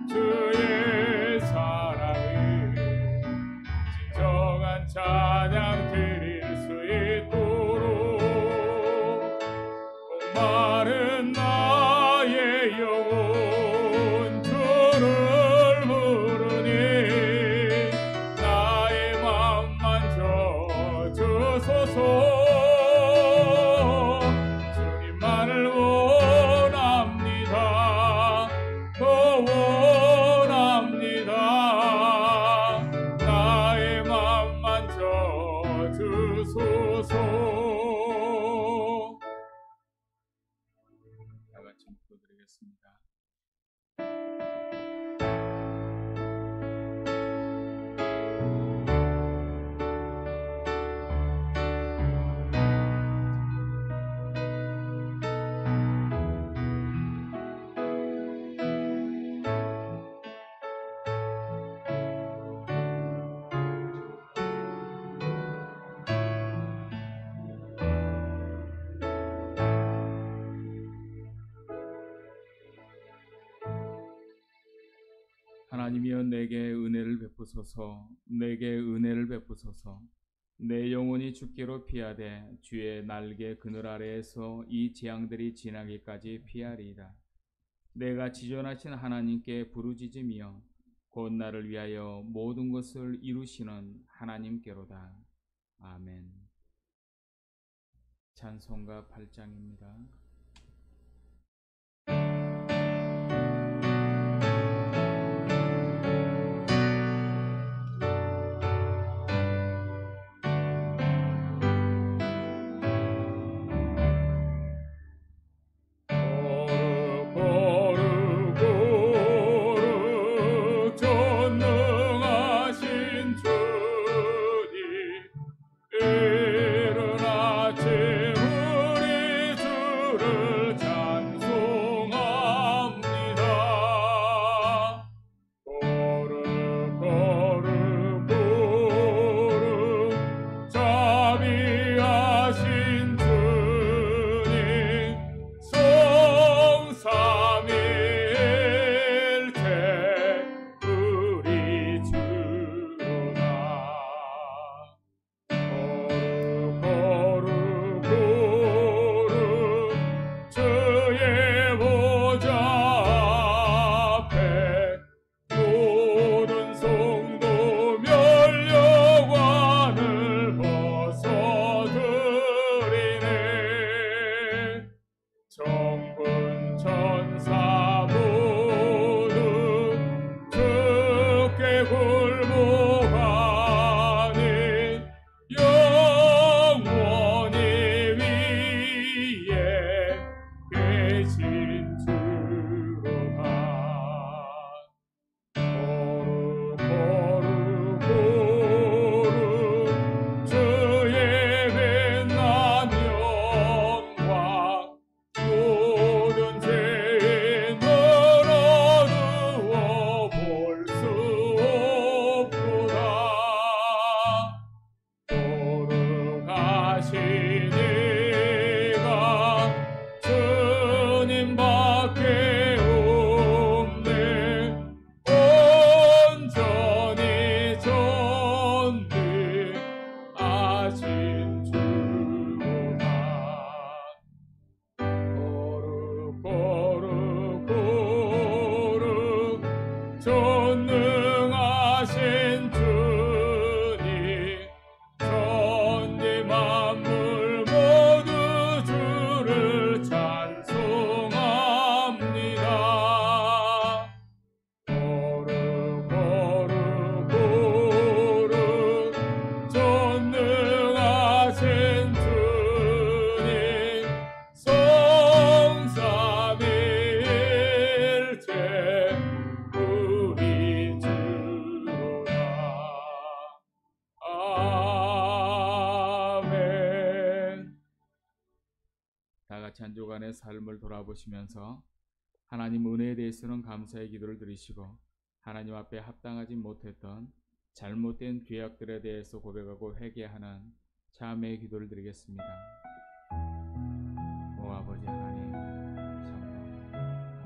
주의 사랑을 진정한 찬양 드릴 수 있도록 목마른 나의 영혼 주를 부르니 나의 맘 만져 주소서. 주님만을 원합니다. 더 원합니다. 나의 맘 만져 주소서. 다 같이 목도드리겠습니다. 하나님이여 내게 은혜를 베푸소서. 내게 은혜를 베푸소서. 내 영혼이 죽기로 피하되 주의 날개 그늘 아래에서 이 재앙들이 지나기까지 피하리이다. 내가 지존하신 하나님께 부르짖으며 곧 나를 위하여 모든 것을 이루시는 하나님께로다. 아멘. 찬송가 8장입니다. 전능하신 주님 천지 만물 모두 주를 찬송합니다. 거룩 거룩 거룩 전능하신 주님 성삼일체 우리 주로다. 아멘. 다 같이 한 주간의 삶을 돌아보시면서 하나님 은혜에 대해서는 감사의 기도를 드리시고 하나님 앞에 합당하지 못했던 잘못된 죄악들에 대해서 고백하고 회개하는 참회의 기도를 드리겠습니다. 오 아버지 하나님, 정말 감사합니다.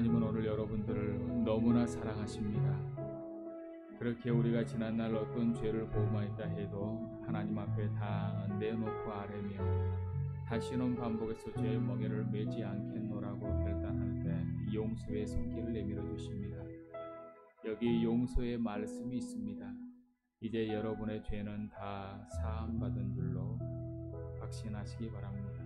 하나님은 오늘 여러분들을 너무나 사랑하십니다. 그렇게 우리가 지난날 어떤 죄를 범하였다 해도 하나님 앞에 다 내놓고 아뢰며 다시는 반복해서 죄의 멍에를 매지 않겠노라고 결단할 때 용서의 손길을 내밀어 주십니다. 여기 용서의 말씀이 있습니다. 이제 여러분의 죄는 다 사함받은 줄로 확신하시기 바랍니다.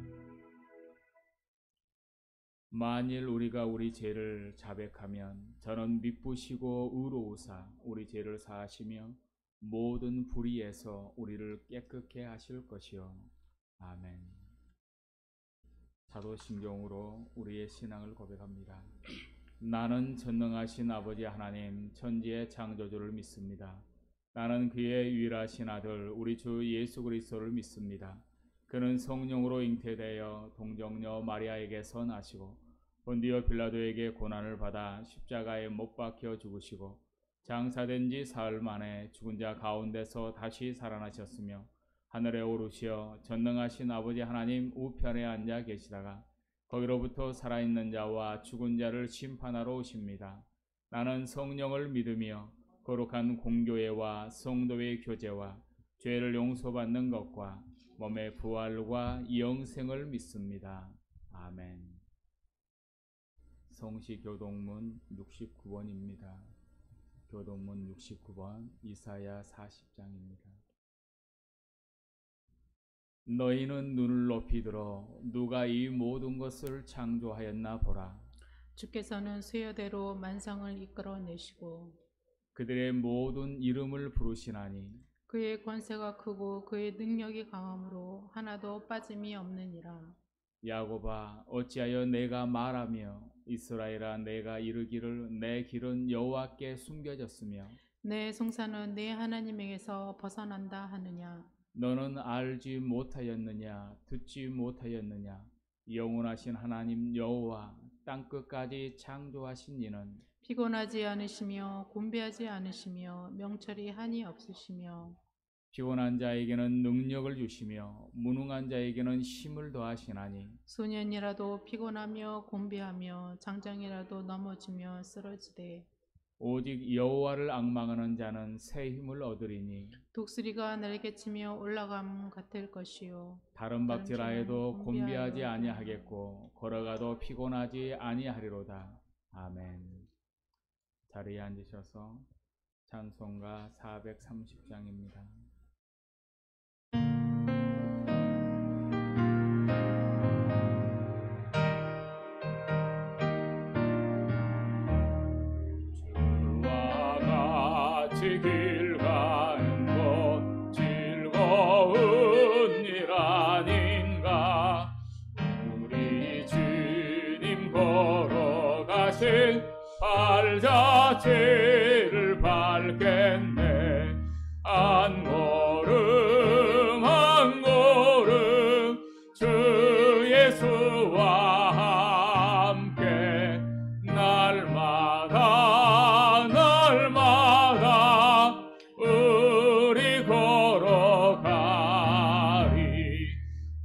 만일 우리가 우리 죄를 자백하면 저는 미쁘시고 의로우사 우리 죄를 사하시며 모든 불의에서 우리를 깨끗게 하실 것이요. 아멘. 사도신경으로 우리의 신앙을 고백합니다. 나는 전능하신 아버지 하나님 천지의 창조주를 믿습니다. 나는 그의 유일하신 아들 우리 주 예수 그리스도를 믿습니다. 그는 성령으로 잉태되어 동정녀 마리아에게서 나시고 본디오 빌라도에게 고난을 받아 십자가에 못 박혀 죽으시고 장사된 지 사흘 만에 죽은 자 가운데서 다시 살아나셨으며 하늘에 오르시어 전능하신 아버지 하나님 우편에 앉아 계시다가 거기로부터 살아있는 자와 죽은 자를 심판하러 오십니다. 나는 성령을 믿으며 거룩한 공교회와 성도의 교제와 죄를 용서받는 것과 몸의 부활과 영생을 믿습니다. 아멘. 성시교동문 69번입니다. 교동문 69번 이사야 40장입니다. 너희는 눈을 높이 들어 누가 이 모든 것을 창조하였나 보라. 주께서는 수요대로 만상을 이끌어내시고 그들의 모든 이름을 부르시나니 그의 권세가 크고 그의 능력이 강함으로 하나도 빠짐이 없느니라. 야곱아 어찌하여 내가 말하며 이스라엘아 내가 이르기를 내 길은 여호와께 숨겨졌으며 내 송사는 내 하나님에게서 벗어난다 하느냐. 너는 알지 못하였느냐 듣지 못하였느냐 영원하신 하나님 여호와 땅끝까지 창조하신 이는 피곤하지 않으시며 곤배하지 않으시며 명철이 한이 없으시며 피곤한 자에게는 능력을 주시며 무능한 자에게는 힘을 더하시나니 소년이라도 피곤하며 곤배하며 장정이라도 넘어지며 쓰러지되 오직 여호와를 앙망하는 자는 새 힘을 얻으리니 독수리가 날개치며 올라감 같을 것이요 다른 박질하 해도 곤비하지 곤비하여 아니하겠고 걸어가도 피곤하지 아니하리로다. 아멘. 자리에 앉으셔서 찬송가 430장입니다. 길 가는 곳 즐거워 한 걸음 한 걸음 주 예수와 함께 날마다 날마다 우리 걸어가리.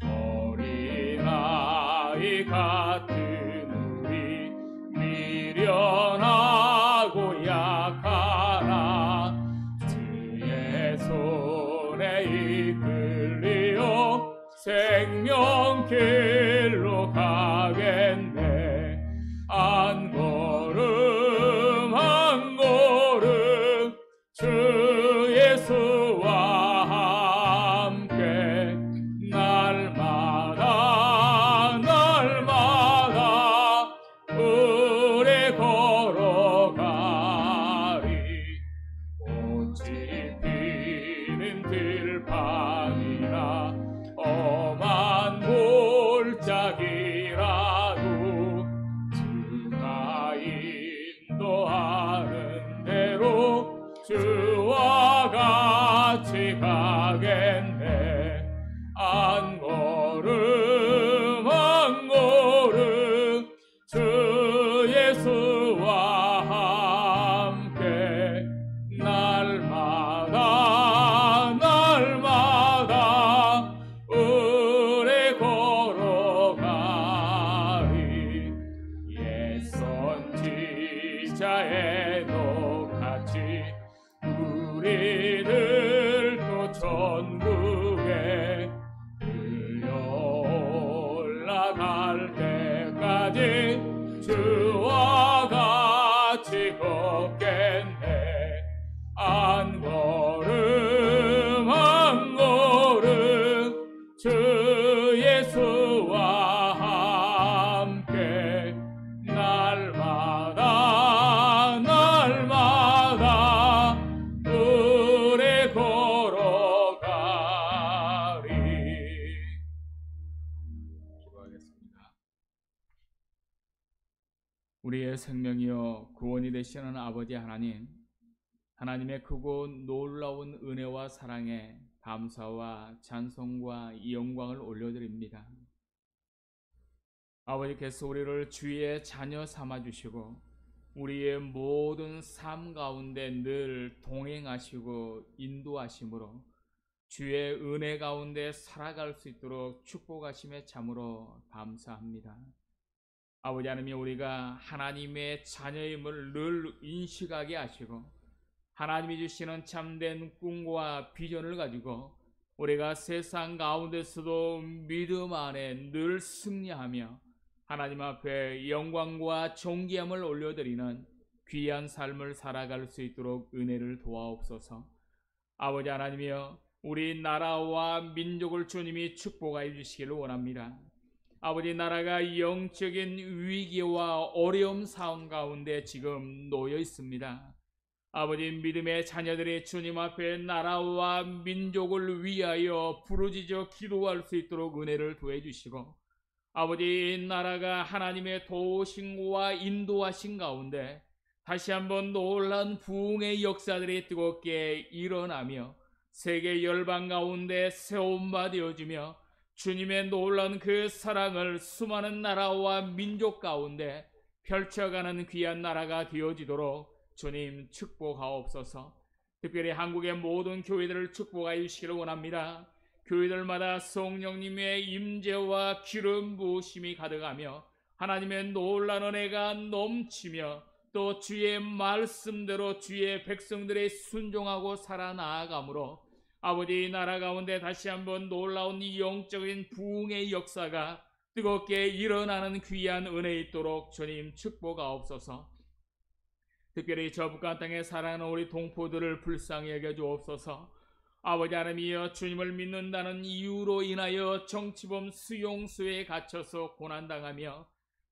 어린아이 같은 우리 미련하고 약하나 주의 손에 이끌리어 생명길로 가겠네. 한 걸음 한 걸음 주 예수와 함께 날마다 날마다 우리 걸어가리. 꽃이 피는 들판이나 험한 골짜기라도 주가 인도하는 대로 주와 같이 가겠네. 한 걸음 한 걸음 주 예수와 함께 날마다 날마다 우리 걸어가리. 옛 선지자의 녹같이 우리들도 천국에 들려 올라갈 때까지 주와 같이 걷겠네. 한 걸음 한 걸음 주 예수와 함께 날마다 날마다 우리 걸어가리. 기도하겠습니다. 우리의 생명이여 구원이 되시는 아버지 하나님, 하나님의 크고 놀라운 은혜와 사랑에 감사와 찬송과 영광을 올려드립니다. 아버지께서 우리를 주의 자녀 삼아주시고 우리의 모든 삶 가운데 늘 동행하시고 인도하심으로 주의 은혜 가운데 살아갈 수 있도록 축복하심에 참으로 감사합니다. 아버지 하나님, 우리가 하나님의 자녀임을 늘 인식하게 하시고 하나님이 주시는 참된 꿈과 비전을 가지고 우리가 세상 가운데서도 믿음 안에 늘 승리하며 하나님 앞에 영광과 존귀함을 올려드리는 귀한 삶을 살아갈 수 있도록 은혜를 도와옵소서. 아버지 하나님이여, 우리 나라와 민족을 주님이 축복하여 주시기를 원합니다. 아버지, 나라가 영적인 위기와 어려움 상황 가운데 지금 놓여 있습니다. 아버지, 믿음의 자녀들이 주님 앞에 나라와 민족을 위하여 부르짖어 기도할 수 있도록 은혜를 더해 주시고, 아버지, 이 나라가 하나님의 도우심과 인도하신 가운데 다시 한번 놀라운 부흥의 역사들이 뜨겁게 일어나며 세계 열방 가운데 세움바 되어지며 주님의 놀라운 그 사랑을 수많은 나라와 민족 가운데 펼쳐가는 귀한 나라가 되어지도록 주님 축복하옵소서. 특별히 한국의 모든 교회들을 축복하여 주시기를 원합니다. 교회들마다 성령님의 임재와 기름 부으심이 가득하며 하나님의 놀라운 은혜가 넘치며 또 주의 말씀대로 주의 백성들의 순종하고 살아나아가므로 아버지, 나라 가운데 다시 한번 놀라운 영적인 부흥의 역사가 뜨겁게 일어나는 귀한 은혜 있도록 주님 축복하옵소서. 특별히 저 북한 땅에 살아가는 우리 동포들을 불쌍히 여겨 주옵소서. 아버지 하나님이여, 주님을 믿는다는 이유로 인하여 정치범 수용소에 갇혀서 고난당하며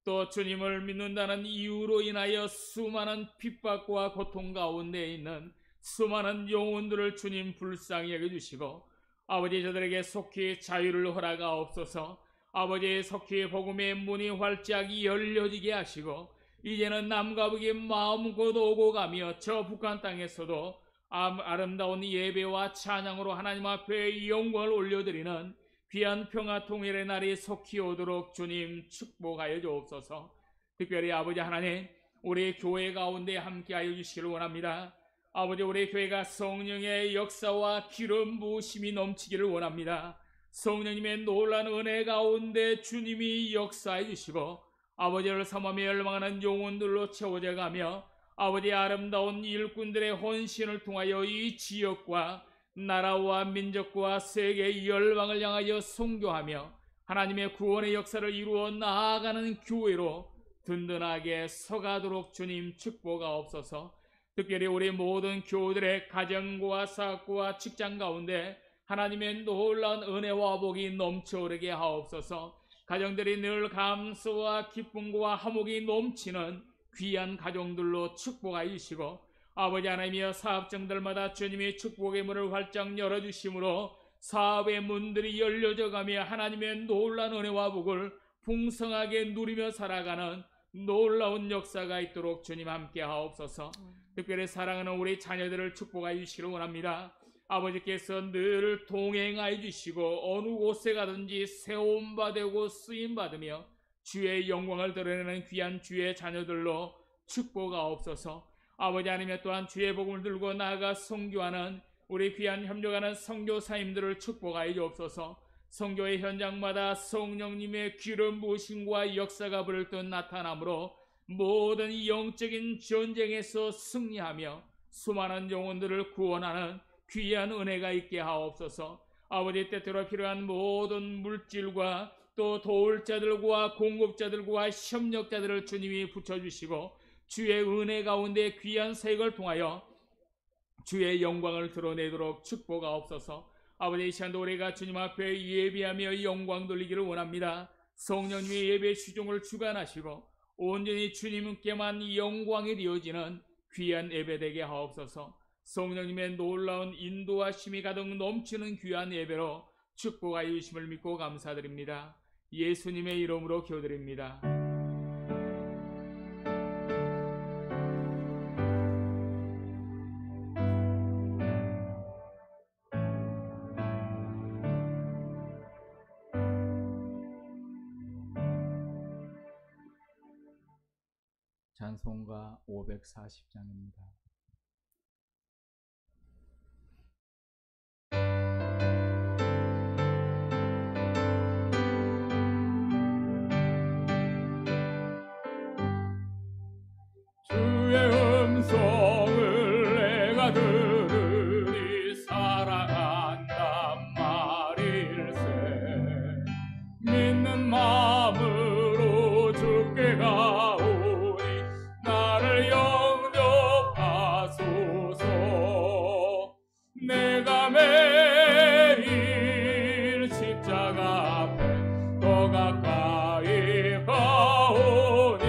또 주님을 믿는다는 이유로 인하여 수많은 핍박과 고통 가운데 있는 수많은 영혼들을 주님 불쌍히 여겨주시고 아버지, 저들에게 속히 자유를 허락하옵소서. 아버지, 속히 복음의 문이 활짝 열려지게 하시고 이제는 남과 북이 마음껏 오고 가며 저 북한 땅에서도 아름다운 예배와 찬양으로 하나님 앞에 영광을 올려드리는 귀한 평화 통일의 날이 속히 오도록 주님 축복하여 주옵소서. 특별히 아버지 하나님, 우리 교회 가운데 함께하여 주시기를 원합니다. 아버지, 우리 교회가 성령의 역사와 기름 부으심이 넘치기를 원합니다. 성령님의 놀라운 은혜 가운데 주님이 역사해 주시고 아버지를 삼하며 열망하는 영혼들로 채워져 가며 아버지의 아름다운 일꾼들의 헌신을 통하여 이 지역과 나라와 민족과 세계의 열방을 향하여 선교하며 하나님의 구원의 역사를 이루어 나아가는 교회로 든든하게 서가도록 주님 축복하옵소서. 특별히 우리 모든 교우들의 가정과 사업과 직장 가운데 하나님의 놀라운 은혜와 복이 넘쳐오르게 하옵소서. 가정들이 늘 감사와 기쁨과 화목이 넘치는 귀한 가정들로 축복하여 주시고 아버지 하나님이여 사업장들마다 주님의 축복의 문을 활짝 열어주심으로 사업의 문들이 열려져 가며 하나님의 놀라운 은혜와 복을 풍성하게 누리며 살아가는 놀라운 역사가 있도록 주님 함께 하옵소서. 특별히 사랑하는 우리 자녀들을 축복하여 주시기를 원합니다. 아버지께서 늘 동행하여 주시고 어느 곳에 가든지 세움받고 쓰임받으며 주의 영광을 드러내는 귀한 주의 자녀들로 축복하옵소서. 아버지 하나님 또한 주의 복음을 들고 나아가 선교하는 우리 귀한 협력하는 선교사님들을 축복하여 주옵소서. 선교의 현장마다 성령님의 기름 부으심과 역사가 부를듯 나타나므로 모든 영적인 전쟁에서 승리하며 수많은 영혼들을 구원하는 귀한 은혜가 있게 하옵소서. 아버지, 때때로 필요한 모든 물질과 또 도울 자들과 공급자들과 협력자들을 주님이 붙여주시고 주의 은혜 가운데 귀한 사역을 통하여 주의 영광을 드러내도록 축복하옵소서. 아버지, 이 시간도 우리가 주님 앞에 예배하며 영광 돌리기를 원합니다. 성령님의 예배 시종을 주관하시고 온전히 주님께만 영광이 되어지는 귀한 예배 되게 하옵소서. 성령님의 놀라운 인도하심이 가득 넘치는 귀한 예배로 축복하여 주심을 믿고 감사드립니다. 예수님의 이름으로 기도드립니다. 찬송가 540장입니다. 주의 음성을 내가 들으니 사랑한단 말일세. 믿는 마음으로 주께 가오니 나를 영접하소서. 내가 매일 십자가 앞에 더 가까이 가오니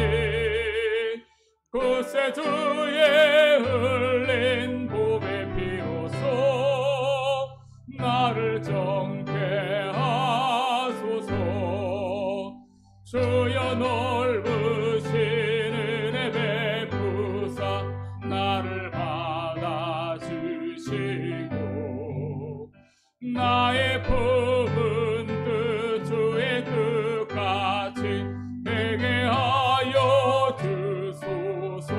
그새 주의 흘린 보배 피로써 나를 정케 하소서. 주여 넓으신 은혜 베푸사 나를 받아주시고 나의 품은 뜻 주의 뜻같이 되게 하여 주소서.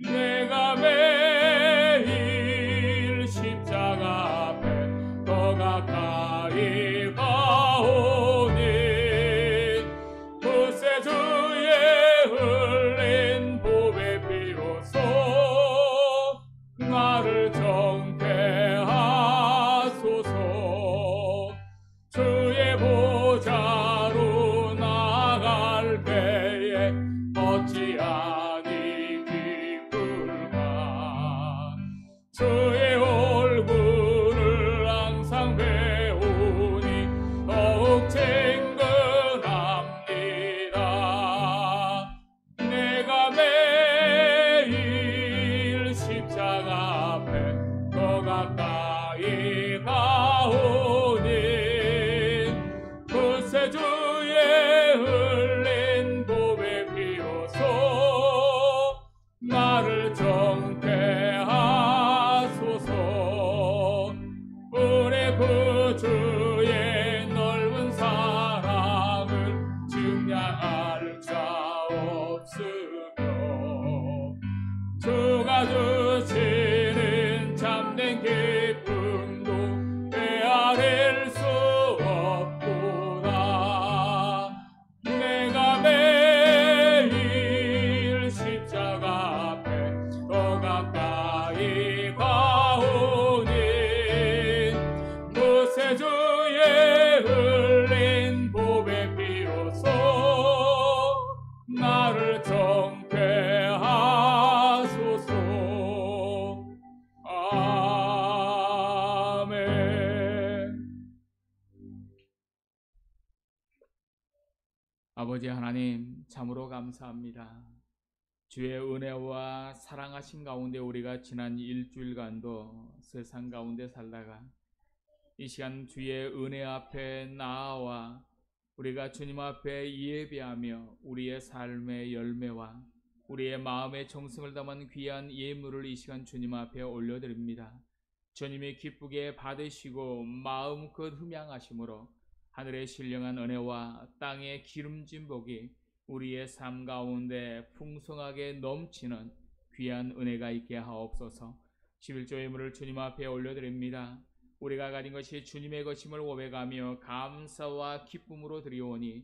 내가 매일 십자가 앞에 더 가까이 가오니 그새 주의 흘린 보배 피로써 나를 정케 하소서. 그 주의 넓은 사랑을 증량할 자 없으며 주가 주시는 참된 기쁨도 빼앗을 수 없구나. 내가 매일 십자가 앞에 더 가까이 가오니 구세주의 흘린 보배 비로소 나를 정케 하소서. 아멘. 아버지 하나님, 참으로 감사합니다. 주의 은혜와 사랑하심 가운데 우리가 지난 일주일간도 세상 가운데 살다가 이 시간 주의 은혜 앞에 나아와 우리가 주님 앞에 예배하며 우리의 삶의 열매와 우리의 마음의 정성을 담은 귀한 예물을 이 시간 주님 앞에 올려드립니다. 주님이 기쁘게 받으시고 마음껏 흠양하심으로 하늘의 신령한 은혜와 땅의 기름진 복이 우리의 삶 가운데 풍성하게 넘치는 귀한 은혜가 있게 하옵소서. 11조 예물을 주님 앞에 올려드립니다. 우리가 가진 것이 주님의 것임을 고백하며 감사와 기쁨으로 드리오니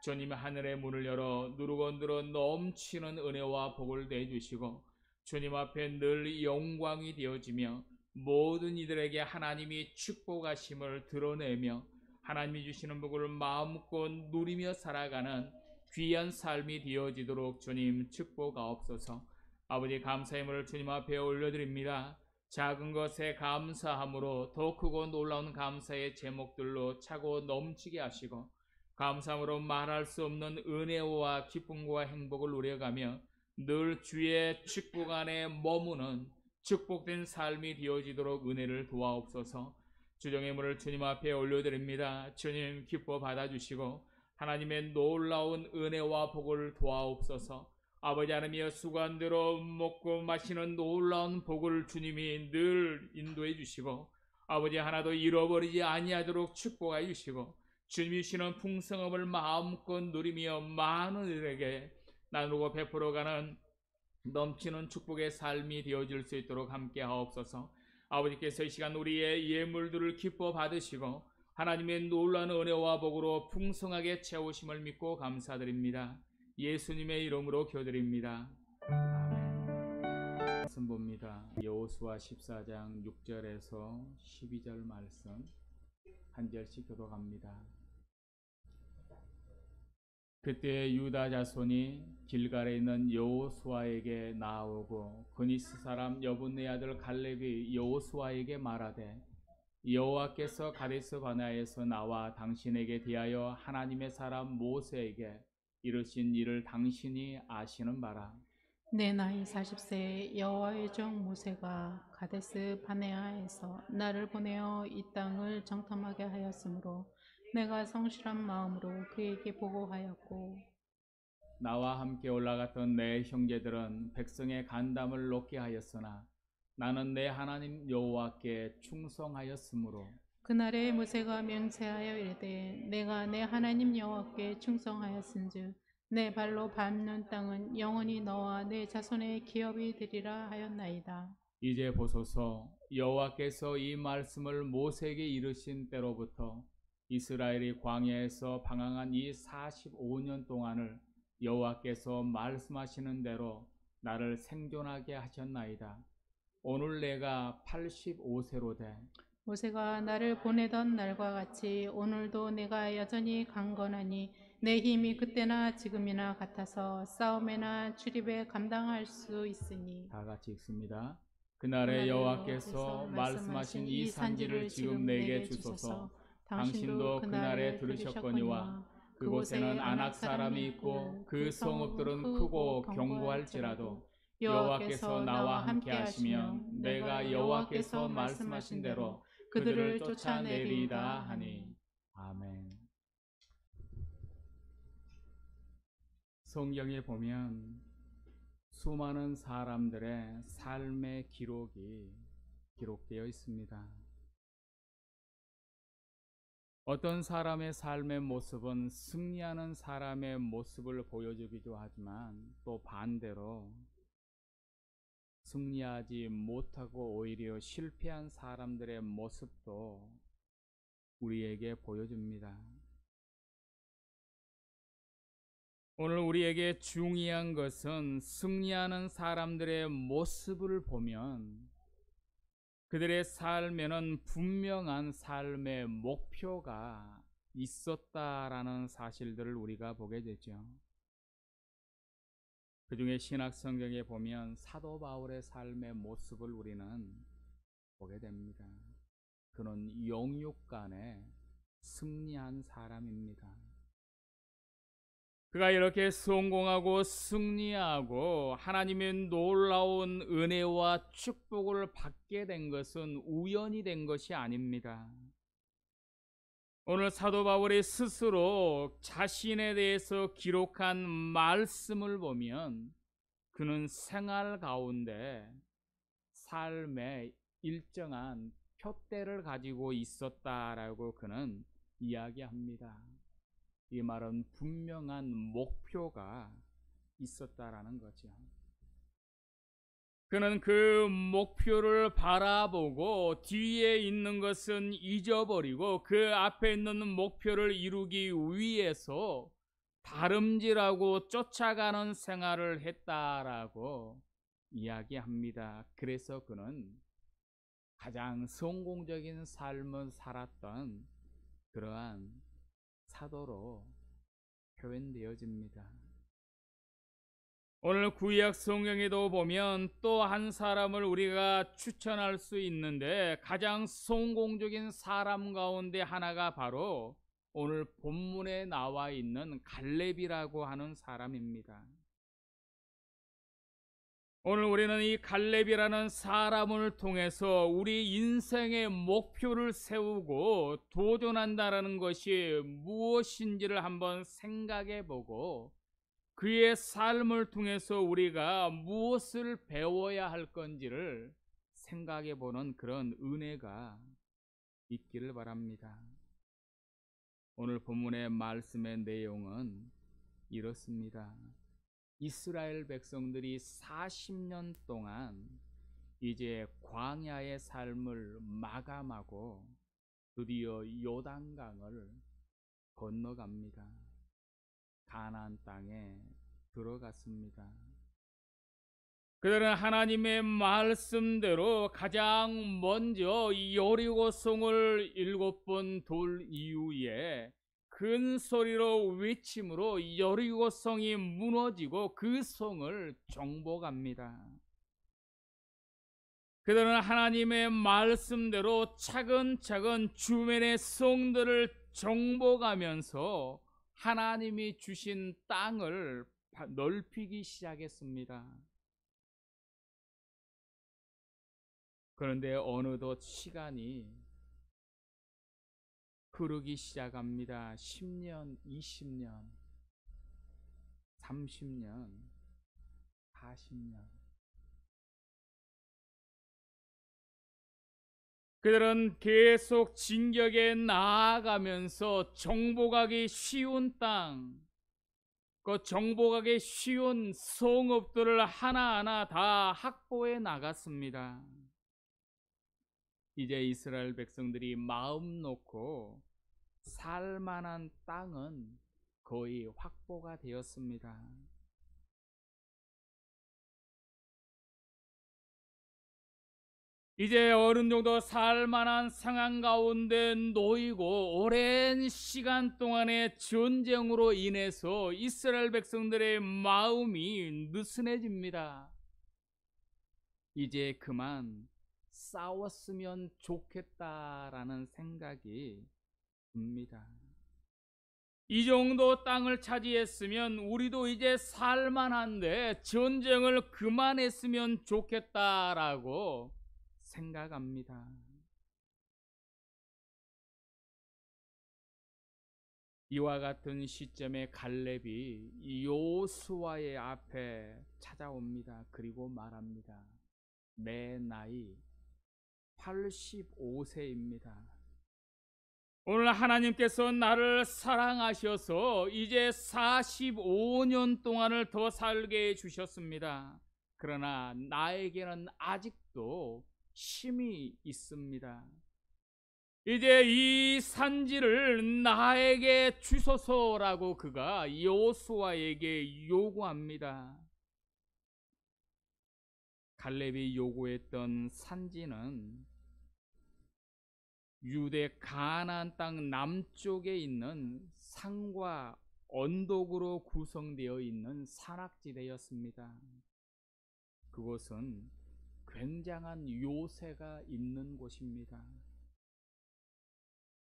주님 하늘의 문을 열어 누르건들어 넘치는 은혜와 복을 내주시고 주님 앞에 늘 영광이 되어지며 모든 이들에게 하나님이 축복하심을 드러내며 하나님이 주시는 복을 마음껏 누리며 살아가는 귀한 삶이 되어지도록 주님 축복하옵소서. 아버지 감사의 물을 주님 앞에 올려드립니다. 작은 것에 감사함으로 더 크고 놀라운 감사의 제목들로 차고 넘치게 하시고 감사함으로 말할 수 없는 은혜와 기쁨과 행복을 누려가며 늘 주의 축복 안에 머무는 축복된 삶이 되어지도록 은혜를 도와옵소서. 주정의 물을 주님 앞에 올려드립니다. 주님 기뻐 받아주시고 하나님의 놀라운 은혜와 복을 도와옵소서. 아버지 하나님이여 수관대로 먹고 마시는 놀라운 복을 주님이 늘 인도해 주시고 아버지 하나도 잃어버리지 아니하도록 축복하여 주시고 주님이 주시는 풍성함을 마음껏 누리며 많은 이들에게 나누고 베풀어가는 넘치는 축복의 삶이 되어질 수 있도록 함께 하옵소서. 아버지께서 이 시간 우리의 예물들을 기뻐 받으시고 하나님의 놀라운 은혜와 복으로 풍성하게 채우심을 믿고 감사드립니다. 예수님의 이름으로 기도드립니다. 아멘. 말씀 봅니다. 여호수아 14장 6절에서 12절 말씀 한 절씩 교독합니다. 그때 유다 자손이 길갈에 있는 여호수아에게 나아오고 그니스 사람 여분네 아들 갈렙이 여호수아에게 말하되 여호와께서 가데스 바네아에서 나와 당신에게 대하여 하나님의 사람 모세에게 이르신 일을 당신이 아시는 바라. 내 나이 40세에 여호와의 종 모세가 가데스 바네아에서 나를 보내어 이 땅을 정탐하게 하였으므로 내가 성실한 마음으로 그에게 보고하였고 나와 함께 올라갔던 내 형제들은 백성의 간담을 높게 하였으나 나는 내 하나님 여호와께 충성하였으므로 그날에 모세가 맹세하여 이르되 내가 내 하나님 여호와께 충성하였은즉 내 발로 밟는 땅은 영원히 너와 내 자손의 기업이 되리라 하였나이다. 이제 보소서 여호와께서 이 말씀을 모세에게 이르신 때로부터 이스라엘이 광야에서 방황한 이 45년 동안을 여호와께서 말씀하시는 대로 나를 생존하게 하셨나이다. 오늘 내가 85세로 돼 모세가 나를 보내던 날과 같이 오늘도 내가 여전히 강건하니 내 힘이 그때나 지금이나 같아서 싸움에나 출입에 감당할 수 있으니. 다 같이 읽습니다. 그날에 여호와께서 말씀하신 이 산지를 지금 내게 주소서. 당신도 그날에 들으셨거니와 그곳에는 아낙 사람이 있고 그 성읍들은 크고 견고할지라도 여호와께서 나와 함께 하시며 내가 여호와께서 말씀하신 대로 그들을 쫓아내리이다 하니. 아멘. 성경에 보면 수많은 사람들의 삶의 기록이 기록되어 있습니다. 어떤 사람의 삶의 모습은 승리하는 사람의 모습을 보여주기도 하지만 또 반대로 승리하지 못하고 오히려 실패한 사람들의 모습도 우리에게 보여줍니다. 오늘 우리에게 중요한 것은 승리하는 사람들의 모습을 보면 그들의 삶에는 분명한 삶의 목표가 있었다라는 사실들을 우리가 보게 되죠. 그 중에 신약 성경에 보면 사도 바울의 삶의 모습을 우리는 보게 됩니다. 그는 영육간에 승리한 사람입니다. 그가 이렇게 성공하고 승리하고 하나님의 놀라운 은혜와 축복을 받게 된 것은 우연이 된 것이 아닙니다. 오늘 사도 바울이 스스로 자신에 대해서 기록한 말씀을 보면 그는 생활 가운데 삶의 일정한 표대를 가지고 있었다라고 그는 이야기합니다. 이 말은 분명한 목표가 있었다라는 거죠. 그는 그 목표를 바라보고 뒤에 있는 것은 잊어버리고 그 앞에 있는 목표를 이루기 위해서 다름질하고 쫓아가는 생활을 했다라고 이야기합니다. 그래서 그는 가장 성공적인 삶을 살았던 그러한 사도로 표현되어집니다. 오늘 구약 성경에도 보면 또 한 사람을 우리가 추천할 수 있는데 가장 성공적인 사람 가운데 하나가 바로 오늘 본문에 나와 있는 갈렙이라고 하는 사람입니다. 오늘 우리는 이 갈렙이라는 사람을 통해서 우리 인생의 목표를 세우고 도전한다라는 것이 무엇인지를 한번 생각해 보고 그의 삶을 통해서 우리가 무엇을 배워야 할 건지를 생각해 보는 그런 은혜가 있기를 바랍니다. 오늘 본문의 말씀의 내용은 이렇습니다. 이스라엘 백성들이 40년 동안 이제 광야의 삶을 마감하고 드디어 요단강을 건너갑니다. 가나안 땅에 들어갔습니다. 그들은 하나님의 말씀대로 가장 먼저 여리고성을 7번 돌 이후에 큰 소리로 외침으로 여리고성이 무너지고 그 성을 정복합니다. 그들은 하나님의 말씀대로 차근차근 주변의 성들을 정복하면서 하나님이 주신 땅을 넓히기 시작했습니다. 그런데 어느덧 시간이 흐르기 시작합니다. 10년, 20년, 30년, 40년. 그들은 계속 진격에 나아가면서 정복하기 쉬운 땅, 그 정복하기 쉬운 성읍들을 하나하나 다 확보해 나갔습니다. 이제 이스라엘 백성들이 마음 놓고 살만한 땅은 거의 확보가 되었습니다. 이제 어느 정도 살만한 상황 가운데 놓이고 오랜 시간 동안의 전쟁으로 인해서 이스라엘 백성들의 마음이 느슨해집니다. 이제 그만 싸웠으면 좋겠다라는 생각이 듭니다. 이 정도 땅을 차지했으면 우리도 이제 살만한데 전쟁을 그만했으면 좋겠다라고 생각합니다. 이와 같은 시점에 갈렙이 여호수아의 앞에 찾아옵니다. 그리고 말합니다. 내 나이 85세입니다. 오늘 하나님께서 나를 사랑하셔서 이제 45년 동안을 더 살게 해주셨습니다. 그러나 나에게는 아직도 힘이 있습니다. 이제 이 산지를 나에게 주소서라고 그가 여호수아에게 요구합니다. 갈렙이 요구했던 산지는 유대 가나안 땅 남쪽에 있는 산과 언덕으로 구성되어 있는 산악지대였습니다. 그곳은 굉장한 요새가 있는 곳입니다.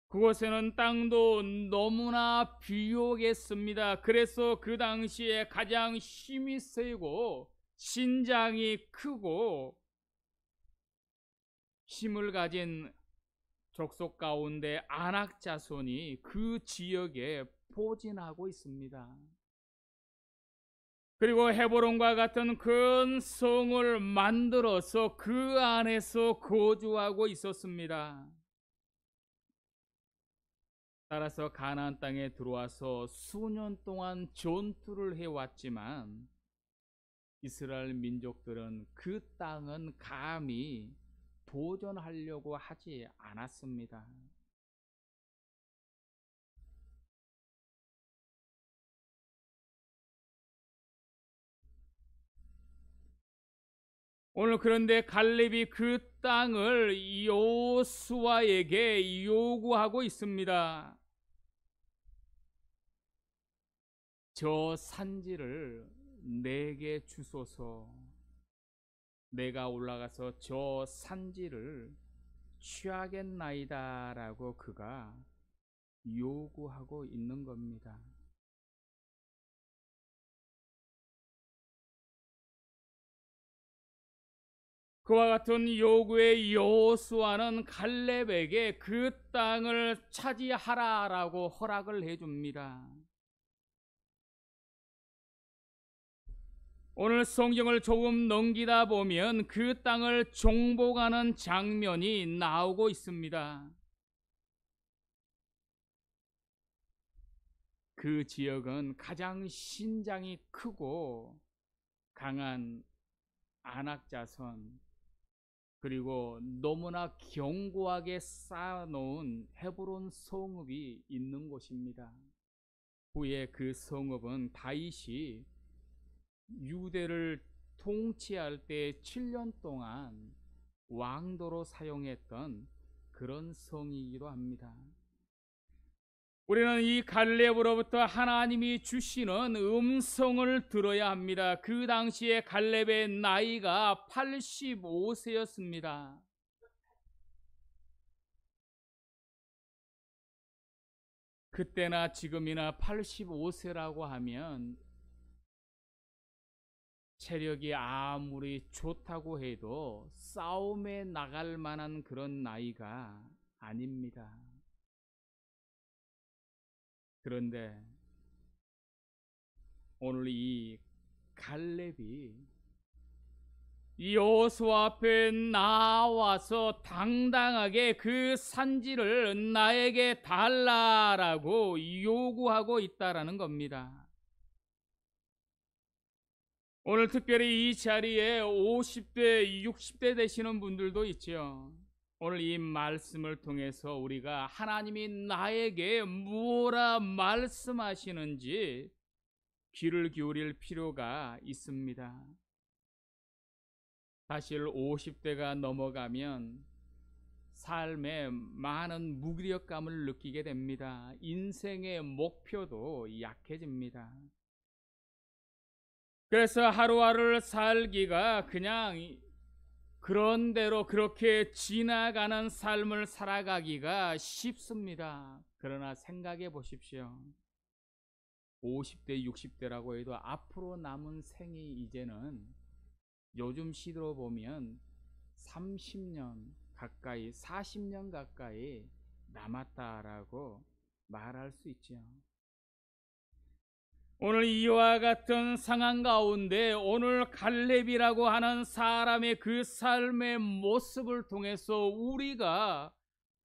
그곳에는 땅도 너무나 비옥했습니다. 그래서 그 당시에 가장 힘이 세고 신장이 크고 힘을 가진 족속 가운데 아낙 자손이 그 지역에 포진하고 있습니다. 그리고 헤브론과 같은 큰 성을 만들어서 그 안에서 거주하고 있었습니다. 따라서 가나안 땅에 들어와서 수년 동안 전투를 해왔지만 이스라엘 민족들은 그 땅은 감히 도전하려고 하지 않았습니다. 오늘 그런데 갈렙이 그 땅을 여호수아에게 요구하고 있습니다. 저 산지를 내게 주소서. 내가 올라가서 저 산지를 취하겠나이다 라고 그가 요구하고 있는 겁니다. 그와 같은 요구에 여호수아는 갈렙에게 그 땅을 차지하라라고 허락을 해줍니다. 오늘 성경을 조금 넘기다 보면 그 땅을 정복하는 장면이 나오고 있습니다. 그 지역은 가장 신장이 크고 강한 아낙 자손, 그리고 너무나 견고하게 쌓아놓은 헤브론 성읍이 있는 곳입니다. 후에 그 성읍은 다윗이 유대를 통치할 때 7년 동안 왕도로 사용했던 그런 성이기도 합니다. 우리는 이 갈렙으로부터 하나님이 주시는 음성을 들어야 합니다. 그 당시에 갈렙의 나이가 85세였습니다. 그때나 지금이나 85세라고 하면 체력이 아무리 좋다고 해도 싸움에 나갈 만한 그런 나이가 아닙니다. 그런데 오늘 이 갈렙이 여호수아 앞에 나와서 당당하게 그 산지를 나에게 달라라고 요구하고 있다라는 겁니다. 오늘 특별히 이 자리에 50대, 60대 되시는 분들도 있죠. 오늘 이 말씀을 통해서 우리가 하나님이 나에게 무엇라 말씀하시는지 귀를 기울일 필요가 있습니다. 사실 50대가 넘어가면 삶에 많은 무기력감을 느끼게 됩니다. 인생의 목표도 약해집니다. 그래서 하루하루를 살기가 그냥 그런 대로 그렇게 지나가는 삶을 살아가기가 쉽습니다. 그러나 생각해 보십시오. 50대, 60대라고 해도 앞으로 남은 생이 이제는 요즘 시대로 보면 30년 가까이, 40년 가까이 남았다라고 말할 수 있죠. 오늘 이와 같은 상황 가운데 오늘 갈렙이라고 하는 사람의 그 삶의 모습을 통해서 우리가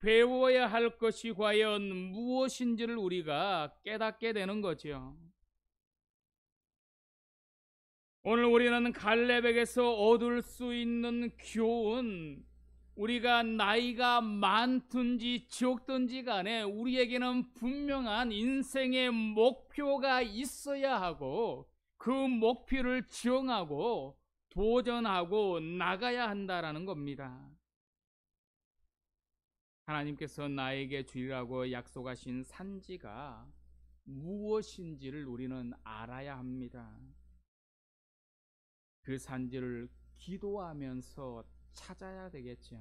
배워야 할 것이 과연 무엇인지를 우리가 깨닫게 되는 거지요. 오늘 우리는 갈렙에게서 얻을 수 있는 교훈, 우리가 나이가 많든지 적든지 간에 우리에게는 분명한 인생의 목표가 있어야 하고 그 목표를 정하고 도전하고 나가야 한다라는 겁니다. 하나님께서 나에게 주리라고 약속하신 산지가 무엇인지를 우리는 알아야 합니다. 그 산지를 기도하면서 찾아야 되겠죠.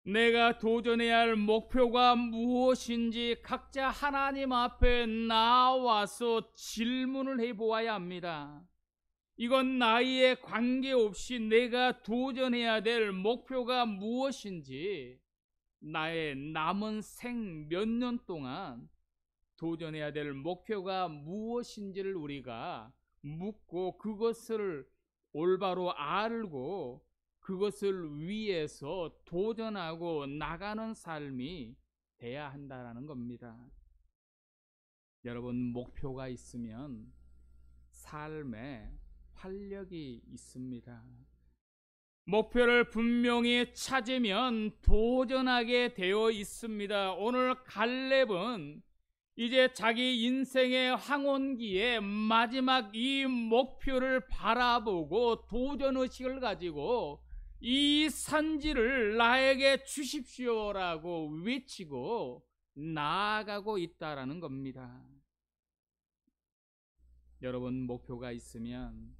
내가 도전해야 할 목표가 무엇인지 각자 하나님 앞에 나와서 질문을 해보아야 합니다. 이건 나이에 관계없이 내가 도전해야 될 목표가 무엇인지, 나의 남은 생 몇 년 동안 도전해야 될 목표가 무엇인지를 우리가 묻고 그것을 올바로 알고 그것을 위해서 도전하고 나가는 삶이 돼야 한다라는 겁니다. 여러분, 목표가 있으면 삶에 활력이 있습니다. 목표를 분명히 찾으면 도전하게 되어 있습니다. 오늘 갈렙은 이제 자기 인생의 황혼기에 마지막 이 목표를 바라보고 도전의식을 가지고 이 산지를 나에게 주십시오라고 외치고 나아가고 있다라는 겁니다. 여러분, 목표가 있으면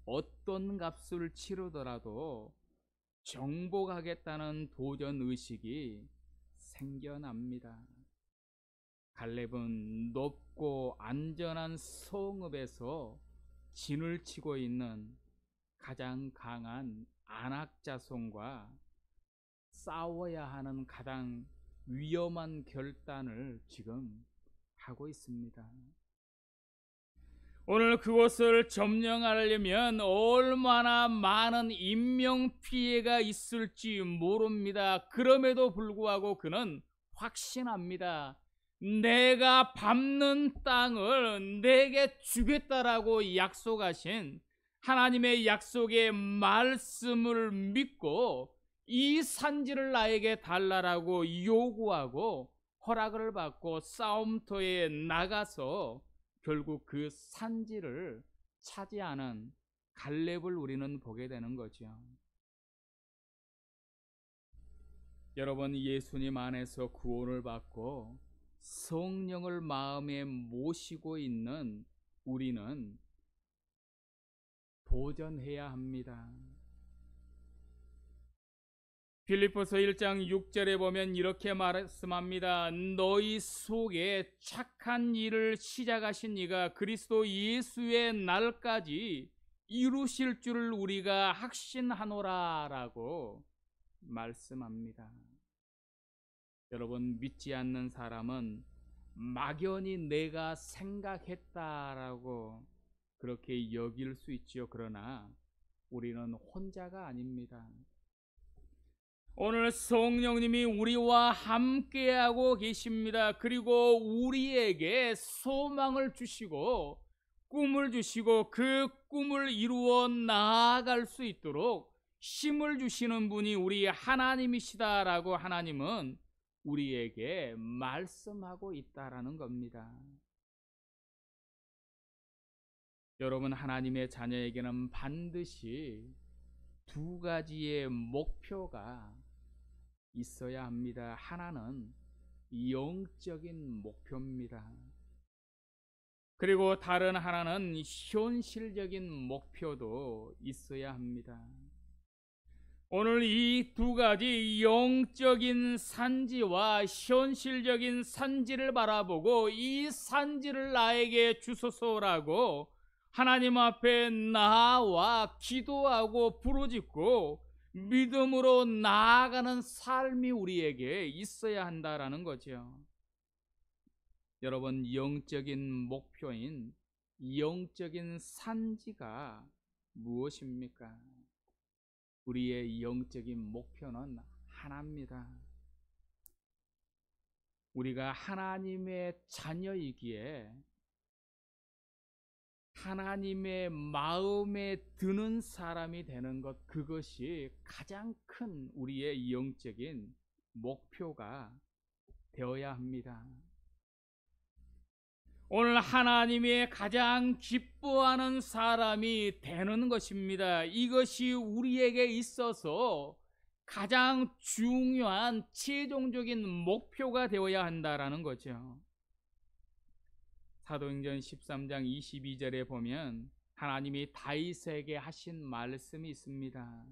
어떤 값을 치르더라도 정복하겠다는 도전의식이 생겨납니다. 갈렙은 높고 안전한 성읍에서 진을 치고 있는 가장 강한 아낙 자손과 싸워야 하는 가장 위험한 결단을 지금 하고 있습니다. 오늘 그곳을 점령하려면 얼마나 많은 인명피해가 있을지 모릅니다. 그럼에도 불구하고 그는 확신합니다. 내가 밟는 땅을 내게 주겠다라고 약속하신 하나님의 약속의 말씀을 믿고 이 산지를 나에게 달라라고 요구하고 허락을 받고 싸움터에 나가서 결국 그 산지를 차지하는 갈렙을 우리는 보게 되는 거죠. 여러분, 예수님 안에서 구원을 받고 성령을 마음에 모시고 있는 우리는 도전해야 합니다. 빌립보서 1장 6절에 보면 이렇게 말씀합니다. 너희 속에 착한 일을 시작하신 이가 그리스도 예수의 날까지 이루실 줄을 우리가 확신하노라 라고 말씀합니다. 여러분, 믿지 않는 사람은 막연히 내가 생각했다라고 그렇게 여길 수 있지요. 그러나 우리는 혼자가 아닙니다. 오늘 성령님이 우리와 함께하고 계십니다. 그리고 우리에게 소망을 주시고 꿈을 주시고 그 꿈을 이루어 나아갈 수 있도록 힘을 주시는 분이 우리 하나님이시다라고 하나님은 우리에게 말씀하고 있다라는 겁니다. 여러분, 하나님의 자녀에게는 반드시 두 가지의 목표가 있어야 합니다. 하나는 영적인 목표입니다. 그리고 다른 하나는 현실적인 목표도 있어야 합니다. 오늘 이 두 가지 영적인 산지와 현실적인 산지를 바라보고 이 산지를 나에게 주소서라고 하나님 앞에 나와 기도하고 부르짖고 믿음으로 나아가는 삶이 우리에게 있어야 한다라는 거죠. 여러분, 영적인 목표인 영적인 산지가 무엇입니까? 우리의 영적인 목표는 하나입니다. 우리가 하나님의 자녀이기에 하나님의 마음에 드는 사람이 되는 것, 그것이 가장 큰 우리의 영적인 목표가 되어야 합니다. 오늘 하나님이 가장 기뻐하는 사람이 되는 것입니다. 이것이 우리에게 있어서 가장 중요한 최종적인 목표가 되어야 한다라는 거죠. 사도행전 13장 22절에 보면 하나님이 다윗에게 하신 말씀이 있습니다.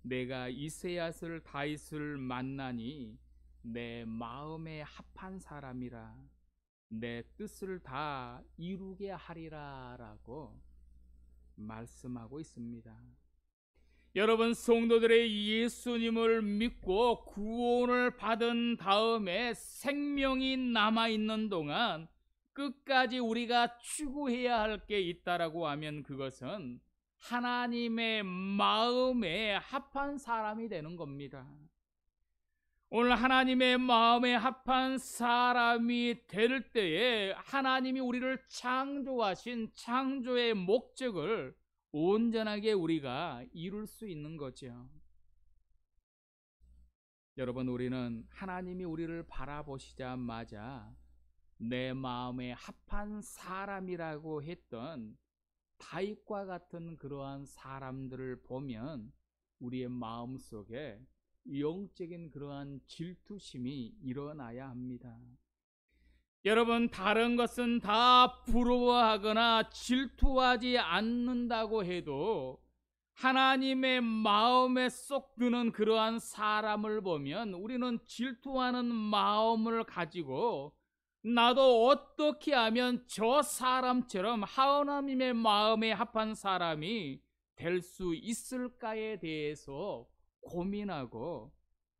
내가 이세야를 다윗을 만나니 내 마음에 합한 사람이라 내 뜻을 다 이루게 하리라 라고 말씀하고 있습니다. 여러분, 성도들의 예수님을 믿고 구원을 받은 다음에 생명이 남아있는 동안 끝까지 우리가 추구해야 할 게 있다라고 하면 그것은 하나님의 마음에 합한 사람이 되는 겁니다. 오늘 하나님의 마음에 합한 사람이 될 때에 하나님이 우리를 창조하신 창조의 목적을 온전하게 우리가 이룰 수 있는 거죠. 여러분, 우리는 하나님이 우리를 바라보시자마자 내 마음에 합한 사람이라고 했던 다윗과 같은 그러한 사람들을 보면 우리의 마음 속에 영적인 그러한 질투심이 일어나야 합니다. 여러분, 다른 것은 다 부러워하거나 질투하지 않는다고 해도 하나님의 마음에 쏙 드는 그러한 사람을 보면 우리는 질투하는 마음을 가지고 나도 어떻게 하면 저 사람처럼 하나님의 마음에 합한 사람이 될 수 있을까에 대해서 고민하고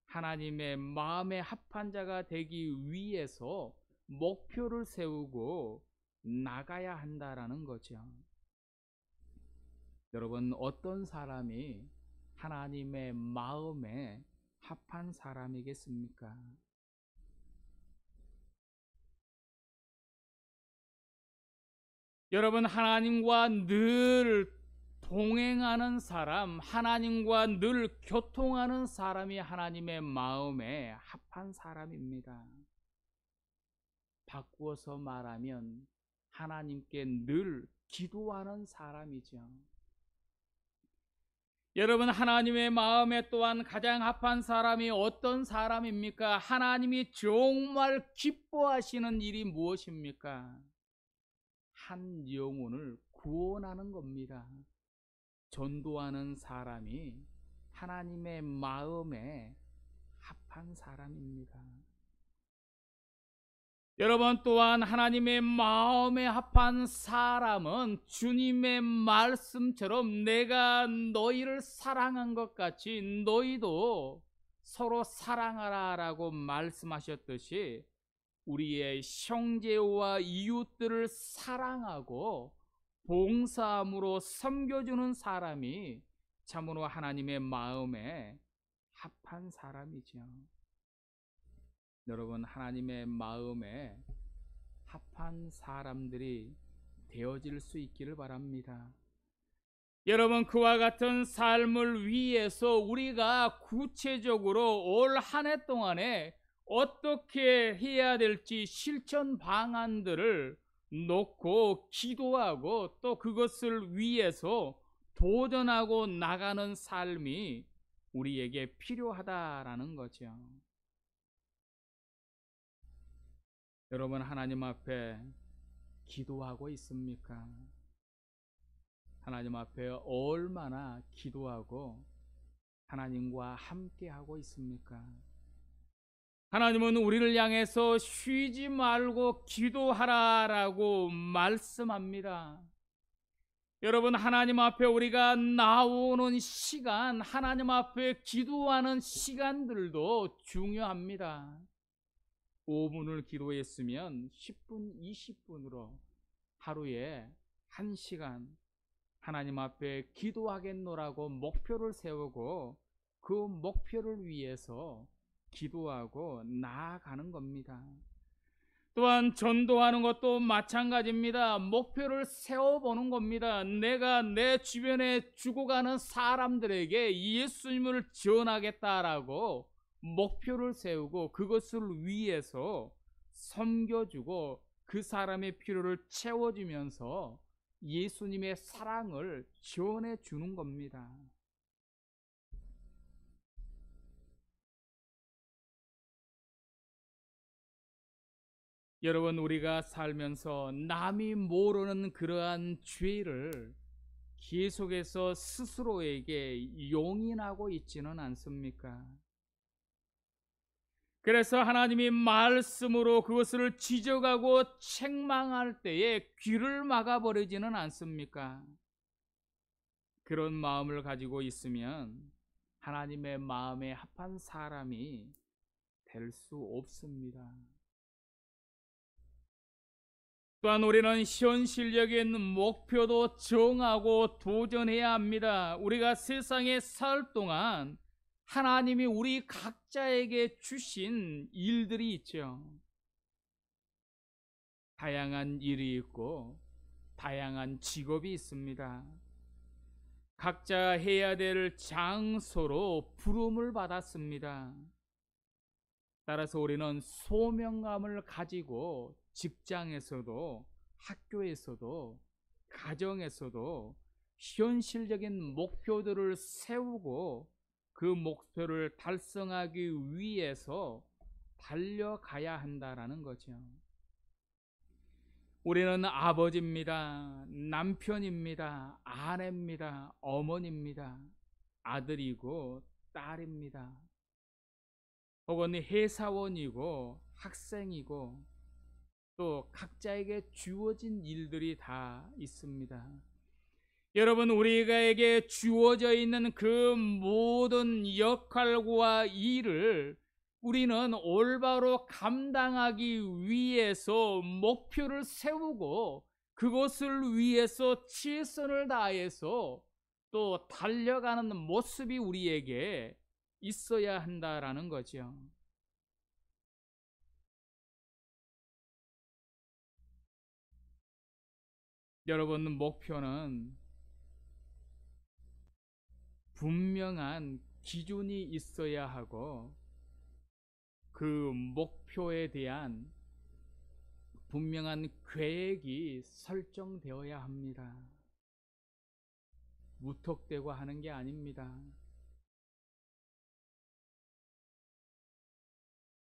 하나님의 마음에 합한 자가 되기 위해서 목표를 세우고 나가야 한다라는 거죠. 여러분, 어떤 사람이 하나님의 마음에 합한 사람이겠습니까? 여러분, 하나님과 늘 동행하는 사람, 하나님과 늘 교통하는 사람이 하나님의 마음에 합한 사람입니다. 바꾸어서 말하면 하나님께 늘 기도하는 사람이죠. 여러분, 하나님의 마음에 또한 가장 합한 사람이 어떤 사람입니까? 하나님이 정말 기뻐하시는 일이 무엇입니까? 한 영혼을 구원하는 겁니다. 전도하는 사람이 하나님의 마음에 합한 사람입니다. 여러분, 또한 하나님의 마음에 합한 사람은 주님의 말씀처럼 내가 너희를 사랑한 것 같이 너희도 서로 사랑하라 라고 말씀하셨듯이 우리의 형제와 이웃들을 사랑하고 봉사함으로 섬겨주는 사람이 참으로 하나님의 마음에 합한 사람이죠. 여러분, 하나님의 마음에 합한 사람들이 되어질 수 있기를 바랍니다. 여러분, 그와 같은 삶을 위해서 우리가 구체적으로 올 한 해 동안에 어떻게 해야 될지 실천 방안들을 놓고 기도하고 또 그것을 위해서 도전하고 나가는 삶이 우리에게 필요하다라는 거죠. 여러분, 하나님 앞에 기도하고 있습니까? 하나님 앞에 얼마나 기도하고 하나님과 함께 하고 있습니까? 하나님은 우리를 향해서 쉬지 말고 기도하라라고 말씀합니다. 여러분, 하나님 앞에 우리가 나오는 시간, 하나님 앞에 기도하는 시간들도 중요합니다. 5분을 기도했으면 10분, 20분으로 하루에 1시간 하나님 앞에 기도하겠노라고 목표를 세우고 그 목표를 위해서 기도하고 나아가는 겁니다. 또한 전도하는 것도 마찬가지입니다. 목표를 세워보는 겁니다. 내가 내 주변에 죽어가는 사람들에게 예수님을 전하겠다라고 목표를 세우고 그것을 위해서 섬겨주고 그 사람의 필요를 채워주면서 예수님의 사랑을 전해주는 겁니다. 여러분, 우리가 살면서 남이 모르는 그러한 죄를 계속해서 스스로에게 용인하고 있지는 않습니까? 그래서 하나님이 말씀으로 그것을 지적하고 책망할 때에 귀를 막아버리지는 않습니까? 그런 마음을 가지고 있으면 하나님의 마음에 합한 사람이 될 수 없습니다. 또한 우리는 현실적인 목표도 정하고 도전해야 합니다. 우리가 세상에 살 동안 하나님이 우리 각자에게 주신 일들이 있죠. 다양한 일이 있고 다양한 직업이 있습니다. 각자 해야 될 장소로 부름을 받았습니다. 따라서 우리는 소명감을 가지고 직장에서도 학교에서도 가정에서도 현실적인 목표들을 세우고 그 목표를 달성하기 위해서 달려가야 한다라는 거죠. 우리는 아버지입니다. 남편입니다. 아내입니다. 어머니입니다. 아들이고 딸입니다. 혹은 회사원이고 학생이고 또 각자에게 주어진 일들이 다 있습니다. 여러분, 우리에게 주어져 있는 그 모든 역할과 일을 우리는 올바로 감당하기 위해서 목표를 세우고 그것을 위해서 최선을 다해서 또 달려가는 모습이 우리에게 있어야 한다라는 거죠. 여러분, 목표는 분명한 기준이 있어야 하고 그 목표에 대한 분명한 계획이 설정되어야 합니다. 무턱대고 하는 게 아닙니다.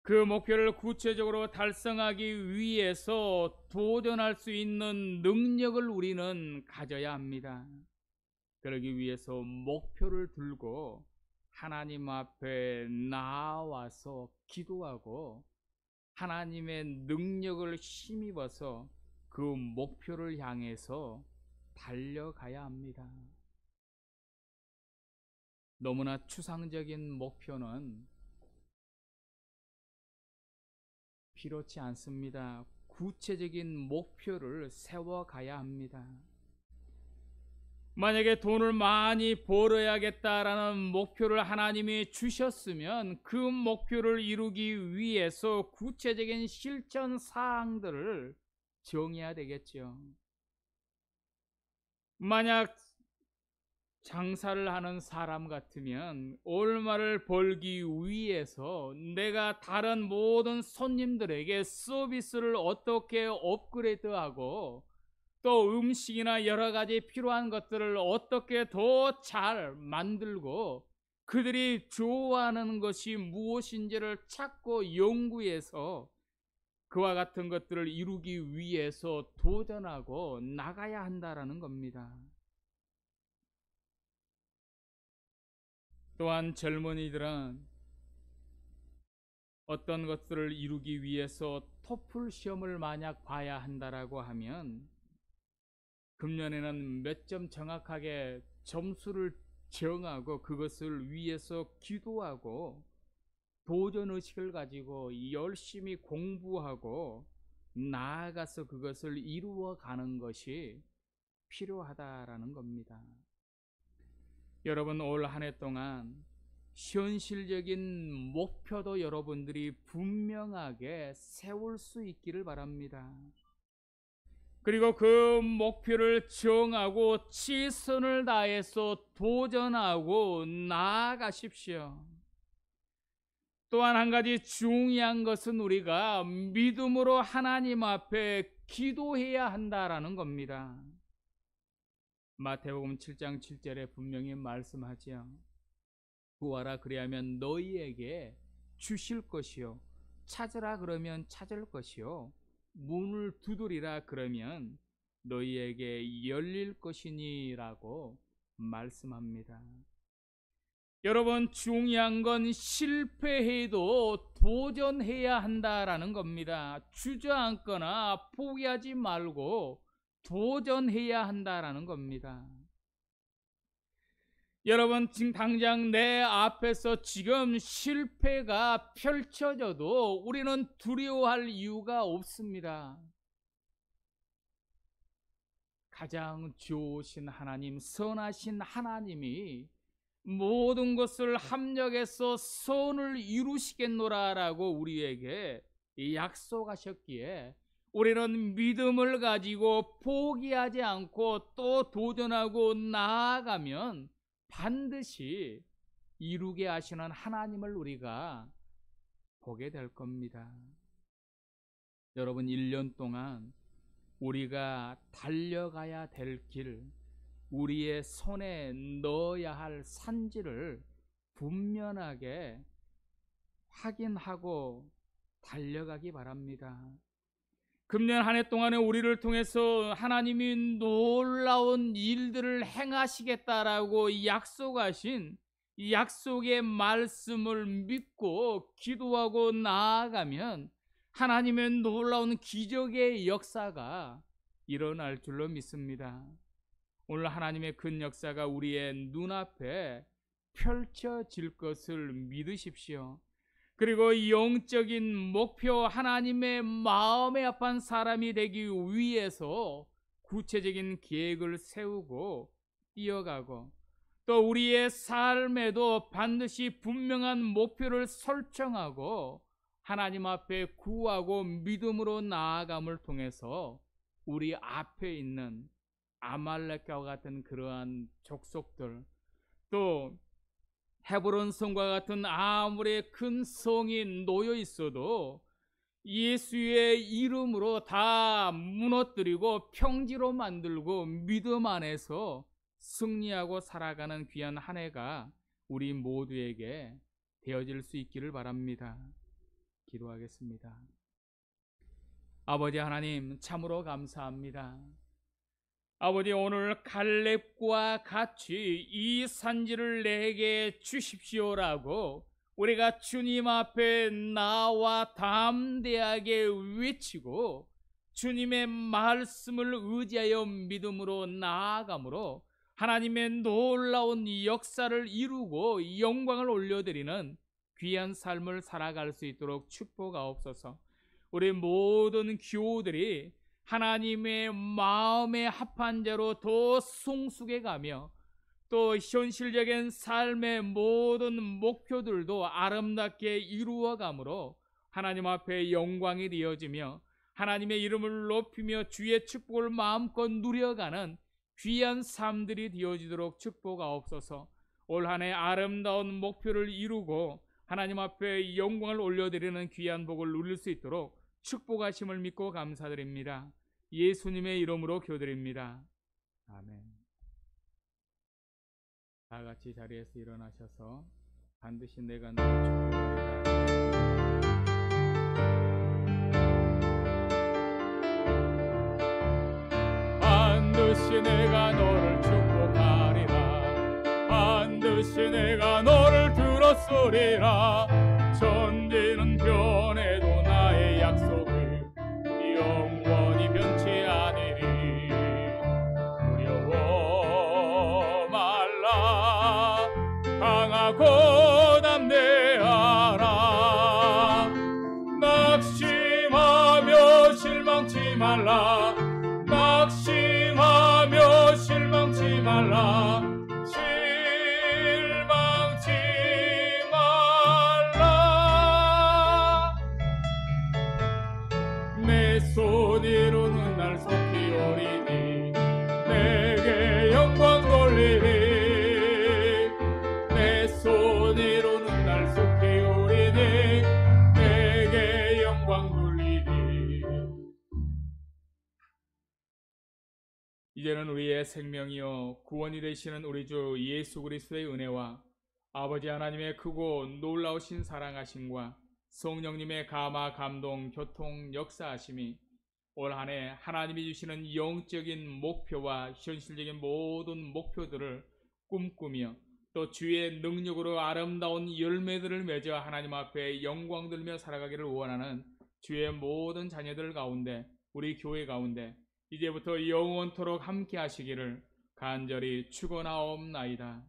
그 목표를 구체적으로 달성하기 위해서 도전할 수 있는 능력을 우리는 가져야 합니다. 그러기 위해서 목표를 들고 하나님 앞에 나와서 기도하고 하나님의 능력을 힘입어서 그 목표를 향해서 달려가야 합니다. 너무나 추상적인 목표는 필요치 않습니다. 구체적인 목표를 세워가야 합니다. 만약에 돈을 많이 벌어야겠다라는 목표를 하나님이 주셨으면 그 목표를 이루기 위해서 구체적인 실천 사항들을 정해야 되겠죠. 만약 장사를 하는 사람 같으면 얼마를 벌기 위해서 내가 다른 모든 손님들에게 서비스를 어떻게 업그레이드하고 또 음식이나 여러 가지 필요한 것들을 어떻게 더 잘 만들고 그들이 좋아하는 것이 무엇인지를 찾고 연구해서 그와 같은 것들을 이루기 위해서 도전하고 나가야 한다라는 겁니다. 또한 젊은이들은 어떤 것들을 이루기 위해서 토플 시험을 만약 봐야 한다라고 하면 금년에는 몇 점 정확하게 점수를 정하고 그것을 위해서 기도하고 도전의식을 가지고 열심히 공부하고 나아가서 그것을 이루어가는 것이 필요하다라는 겁니다. 여러분, 올 한 해 동안 현실적인 목표도 여러분들이 분명하게 세울 수 있기를 바랍니다. 그리고 그 목표를 정하고 최선을 다해서 도전하고 나아가십시오. 또한 한 가지 중요한 것은 우리가 믿음으로 하나님 앞에 기도해야 한다라는 겁니다. 마태복음 7장 7절에 분명히 말씀하지요. 구하라 그리하면 너희에게 주실 것이요, 찾으라 그러면 찾을 것이요, 문을 두드리라 그러면 너희에게 열릴 것이니라고 말씀합니다. 여러분, 중요한 건 실패해도 도전해야 한다라는 겁니다. 주저앉거나 포기하지 말고 도전해야 한다라는 겁니다. 여러분, 지금 당장 내 앞에서 지금 실패가 펼쳐져도 우리는 두려워할 이유가 없습니다. 가장 좋으신 하나님, 선하신 하나님이 모든 것을 합력해서 선을 이루시겠노라라고 우리에게 약속하셨기에 우리는 믿음을 가지고 포기하지 않고 또 도전하고 나아가면 반드시 이루게 하시는 하나님을 우리가 보게 될 겁니다. 여러분, 1년 동안 우리가 달려가야 될 길, 우리의 손에 넣어야 할 산지를 분명하게 확인하고 달려가기 바랍니다. 금년 한 해 동안에 우리를 통해서 하나님이 놀라운 일들을 행하시겠다라고 약속하신 이 약속의 말씀을 믿고 기도하고 나아가면 하나님의 놀라운 기적의 역사가 일어날 줄로 믿습니다. 오늘 하나님의 큰 역사가 우리의 눈앞에 펼쳐질 것을 믿으십시오. 그리고 영적인 목표, 하나님의 마음에 합한 사람이 되기 위해서 구체적인 계획을 세우고 뛰어가고, 또 우리의 삶에도 반드시 분명한 목표를 설정하고 하나님 앞에 구하고 믿음으로 나아감을 통해서 우리 앞에 있는 아말렉과 같은 그러한 족속들, 또 헤브론 성과 같은 아무리 큰 성이 놓여 있어도 예수의 이름으로 다 무너뜨리고 평지로 만들고 믿음 안에서 승리하고 살아가는 귀한 한 해가 우리 모두에게 되어질 수 있기를 바랍니다. 기도하겠습니다. 아버지 하나님, 참으로 감사합니다. 아버지, 오늘 갈렙과 같이 이 산지를 내게 주십시오라고 우리가 주님 앞에 나와 담대하게 외치고 주님의 말씀을 의지하여 믿음으로 나아감으로 하나님의 놀라운 역사를 이루고 영광을 올려드리는 귀한 삶을 살아갈 수 있도록 축복하옵소서. 우리 모든 교우들이 하나님의 마음에 합한 자로 더 성숙해 가며 또 현실적인 삶의 모든 목표들도 아름답게 이루어가므로 하나님 앞에 영광이 되어지며 하나님의 이름을 높이며 주의 축복을 마음껏 누려가는 귀한 삶들이 되어지도록 축복하옵소서. 올 한 해 아름다운 목표를 이루고 하나님 앞에 영광을 올려드리는 귀한 복을 누릴 수 있도록 축복하심을 믿고 감사드립니다. 예수님의 이름으로 기도드립니다. 아멘. 다 같이 자리에서 일어나셔서 반드시 내가 너를 축복하리라. 반드시 내가 너를 축복하리라. 반드시 내가 너를 들었으리라. 천지는 변해도 나의 약속을 영원히 변치 않으리. 두려워 말라. 강하고 담대하라. 낙심하며 실망치 말라. 낙심하며 실망치 말라. 실망치 이제는 우리의 생명이요 구원이 되시는 우리 주 예수 그리스도의 은혜와 아버지 하나님의 크고 놀라우신 사랑하심과 성령님의 감화 감동 교통 역사하심이 올 한 해 하나님이 주시는 영적인 목표와 현실적인 모든 목표들을 꿈꾸며 또 주의 능력으로 아름다운 열매들을 맺어 하나님 앞에 영광 들며 살아가기를 원하는 주의 모든 자녀들 가운데 우리 교회 가운데 이제부터 영원토록 함께 하시기를 간절히 축원하옵나이다.